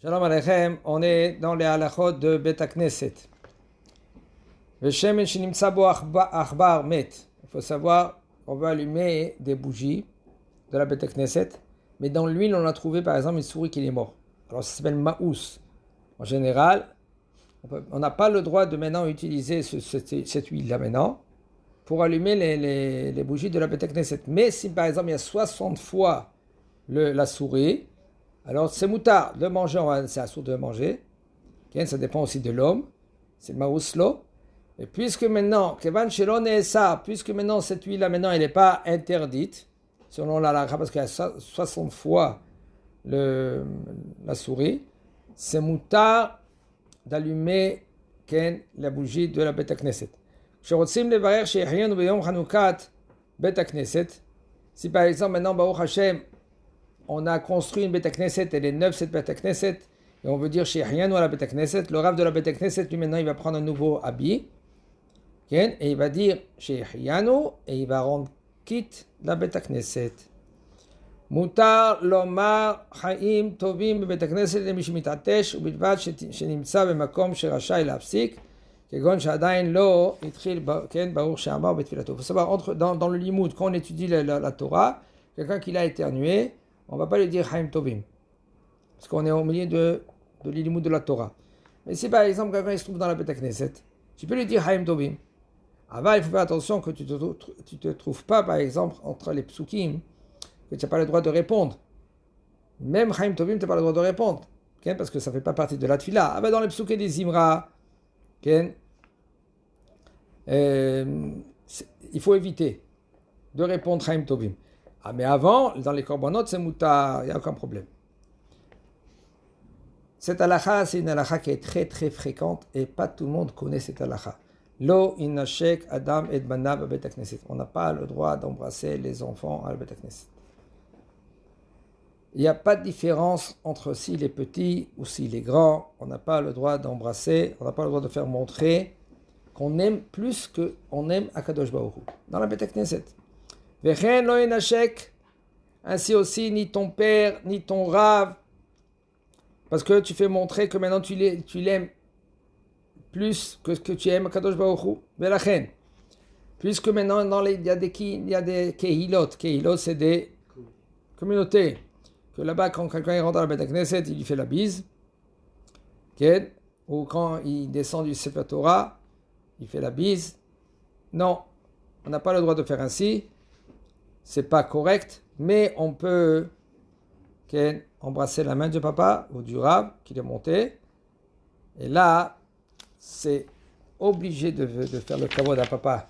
Shalom Aleichem, on est dans les halachot de Bet HaKnesset. Veshemen shenimtza bo achbar met. Il faut savoir qu'on veut allumer des bougies de la Bet HaKnesset, mais dans l'huile, on a trouvé par exemple une souris qui est morte. Alors ça s'appelle maous. En général, on n'a pas le droit de maintenant utiliser cette huile-là maintenant pour allumer les bougies de la Bet HaKnesset. Mais si par exemple il y a 60 fois la souris, alors c'est moutard de manger, c'est assourd de manger. Okay, ça dépend aussi de l'homme. C'est le maouslo. Et puisque maintenant, puisque maintenant cette huile-là, maintenant elle n'est pas interdite, selon la halakha, parce qu'il y a 60 fois la souris, c'est moutard d'allumer la bougie de la Bet HaKnesset. Si par exemple maintenant, Baruch Hashem, on a construit une Bet HaKnesset, elle est neuve cette Bet HaKnesset, et on veut dire Shehianu à la Bet HaKnesset, le Rav de la Bet HaKnesset, lui maintenant il va prendre un nouveau habit, et il va dire Shehianu, et il va rendre quitte la Bet HaKnesset. Mutar lomar chaim tovim be Bet HaKnesset למי שמתעטש, ובלבד שנמצא במקום שרשאי להפסיק, כגון שעדיין לא התחיל, ברוך שאמר בתפילתו. Il faut savoir, dans le limoud, quand on étudie la Torah, quelqu'un qui l'a éternué, on ne va pas lui dire Chaim Tovim, parce qu'on est au milieu de l'ilimoud de la Torah. Mais si par exemple quelqu'un se trouve dans la Bet HaKnesset, tu peux lui dire Chaim Tovim. Avant, il faut faire attention que tu ne te trouves pas, par exemple, entre les psukim, que tu n'as pas le droit de répondre. Même Chaim Tovim, tu n'as pas le droit de répondre, parce que ça ne fait pas partie de la tfila. Dans les psukim des Zimra, il faut éviter de répondre Chaim Tovim. Mais avant, dans les korbanot, c'est moutar, il n'y a aucun problème. Cette halakha, c'est une halakha qui est très très fréquente et pas tout le monde connaît cette halakha. Lo innashek adam et banav à Bet HaKnesset. On n'a pas le droit d'embrasser les enfants à la Bet HaKnesset. Il n'y a pas de différence entre s'il est petit ou s'il est grand. On n'a pas le droit d'embrasser, on n'a pas le droit de faire montrer qu'on aime plus qu'on aime Akadosh Baruch Hu. Dans la Bet HaKnesset. Vechen lo inashek, ainsi aussi ni ton père ni ton rav, parce que tu fais montrer que maintenant tu l'aimes plus que ce que tu aimes Kadosh Baruch Hu. Velachen, puisque maintenant il y a des kehilot. Kehilot, c'est des communautés que là-bas quand quelqu'un rentre dans la Bet HaKnesset, il lui fait la bise, ou quand il descend du Sefer Torah, il fait la bise. Non, on n'a pas le droit de faire ainsi. C'est pas correct, mais on peut embrasser la main du papa ou du rav qui est monté. Et là, c'est obligé de faire le kavod à papa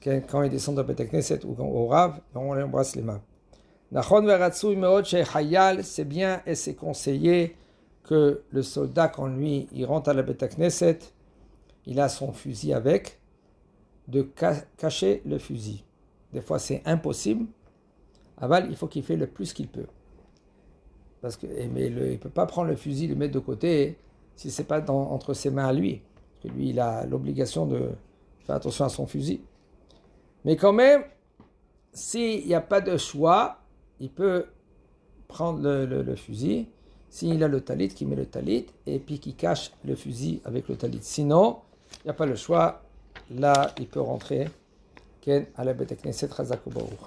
quand il descend de la Bet HaKnesset ou au rav, on embrasse les mains. C'est bien et c'est conseillé que le soldat, quand lui, il rentre à la Bet HaKnesset, il a son fusil avec, de cacher le fusil. Des fois, c'est impossible. Aval, il faut qu'il fait le plus qu'il peut. Mais il ne peut pas prendre le fusil, le mettre de côté, si ce n'est pas entre ses mains à lui. Parce que lui, il a l'obligation de faire attention à son fusil. Mais quand même, s'il n'y a pas de choix, il peut prendre le fusil. S'il a le talit, qu'il met le talit, et puis qu'il cache le fusil avec le talit. Sinon, il n'y a pas le choix. Là, il peut rentrer à la Bet HaKnesset Chazak u'Baruch.